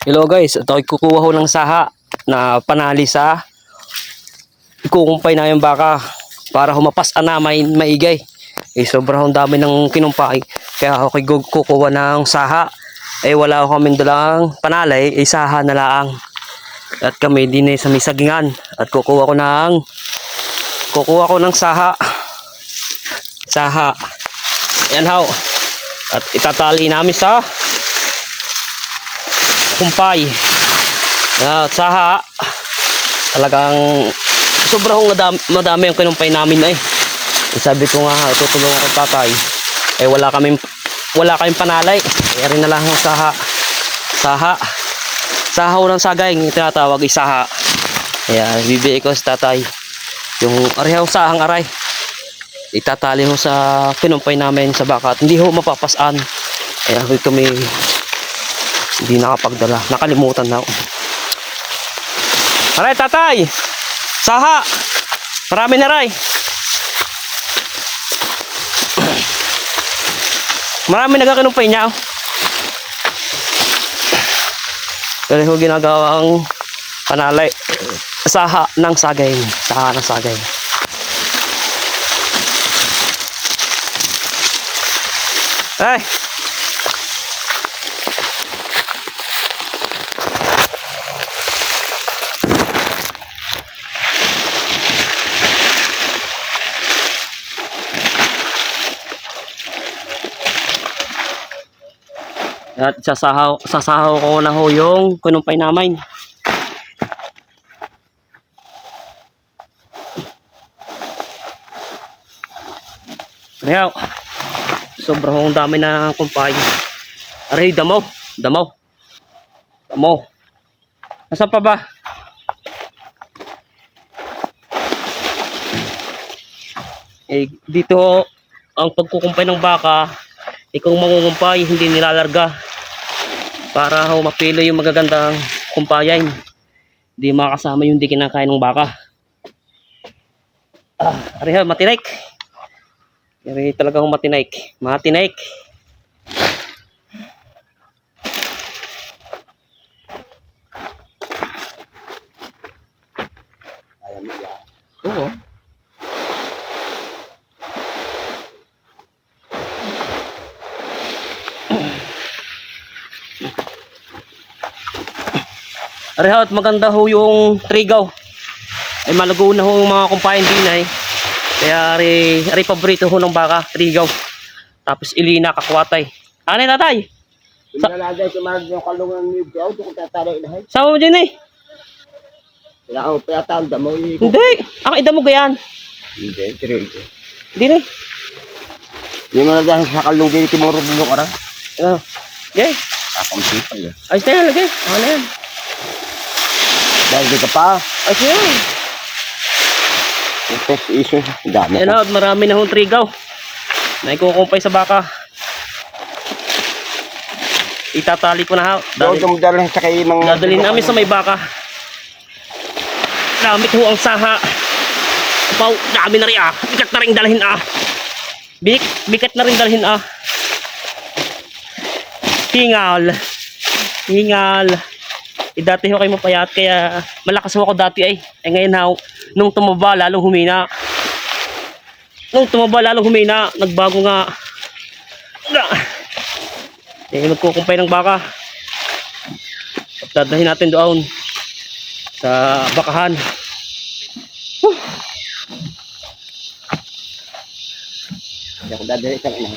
Hello guys, ito ay kukuha ko ng saha na panali sa ikukumpay na yung baka para humapas namin maigay. Sobrang dami ng kinumpay kaya ako kukuha ng saha. Wala ako kaming dalang panalay, saha na lang. At kami din sa may sagingan at kukuha ko ng saha. Saha. Yan ho. At itatali namin sa kumpay. Saha. Talagang sobrang madami ang kinumpay namin sabi ko nga tutulungan ko tatay. Wala kaming panalay. Kaya rin na lang ang saha. Saha ng sagay tinatawag saha. Kaya bibigay ko sa tatay yung arihaw sahang aray. Itatali ho sa kinumpay namin sa baka at hindi ho mapapasan. Kaya kami hindi nakapagdala. Nakalimutan na ako. Aray tatay! Saha! Marami na ray. Marami nagkakinumpay niya. Pero ho ginagawa ang panalay. Saha ng sagay. Saha ng sagay. Ay! At sasahaw ko na ho yung kinumpay namin. Ayaw. Sobrang dami na kumpay. Aray, damo. Nasaan pa ba? Dito ang pagkukumpay ng baka. Kung mangungumpay, hindi nilalarga para mapilo yung magagandang kumpayan. Hindi makasama yung di kinakain ng baka. Ariha, matinaik. Ari talagang matinaik. Oo. Arihat, maganda ho yung trigaw. Malago na ho mga kumpayan din Kaya ari paborito ho ng baka, trigaw. Tapos ilina, kakwatay. Ano yung tatay? Pinalagay ko mag yung kalungan ni Bro, kung tatalo ilahay. Sama mo dyan Wala akong pinatanda mo. Hindi, ang ida mo gayan. Hindi, tiri. Hindi Hindi mo na dahil sa kalungan ni Timoro Bulong Arang. Okay. Akong sipal yan. Ayos na yan, lagay. Ano na yan? Dahil di ka pa. Ayos na yan. Ito iso. Dami. Yan na, marami na hong trigaw. Na ikukumpay sa baka. Itatali ko na ha. Dadalhin sa kayo ng... Dadalhin namin sa may baka. Gamit ho ang saha. Apaw, dami na rin Bigat na rin dalhin Bigat na rin dalhin Hingal. Dati ho kayo mapayat kaya malakas ho ako dati ngayon ho, nung tumaba lalong humina. Nagbago nga. Magkukumpay ng baka. Dadahin natin doon sa bakahan. Hindi ako dadalhin sa kayo.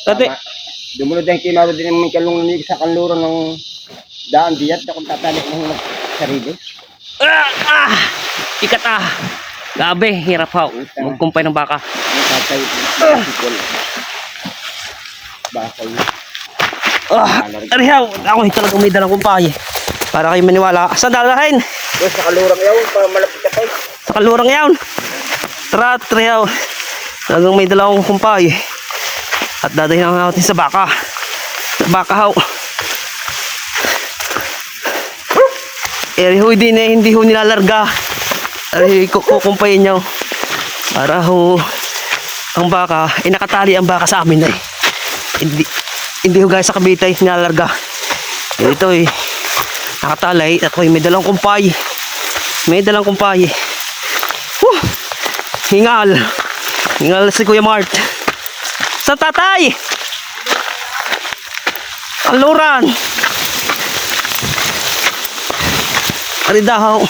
Dati, Dumunod ang kinaro din ng kalungan ni sa kanluran ng daan diyat. Akong tatalik ng sarili. Ikat Gabi, hirap ho. Magkumpay ng baka. Tatay. Bakal. Arihaw, ako talagang may dalang kumpay. Para kayo maniwala. Saan dalahin? Sa kalurang yaw, para malapit ka tayo. Sa kalurang yawn. Tara, Arihaw. Talagang may dalang kumpay. At dadahin natin sa baka. Sa baka ho. Hindi ho nilalarga. Kukumpayin nyo para ho ang baka, nakatali ang baka sa amin hindi ho guys sa kabitay nilalarga. Ito eh, nakatalay at may dalang kumpay. May dalang kumpay. Hingal. Hingal si Kuya Mart. Sa tatay! Aluran! Aridahaw.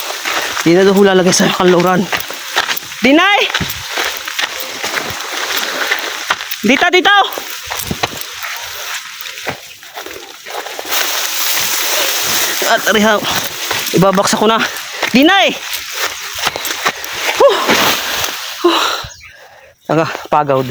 Di na daw lalagay sa kaluran. Dinay! Dito, dito! At arihaw. Ibabaksak ko na. Dinay! Pagod.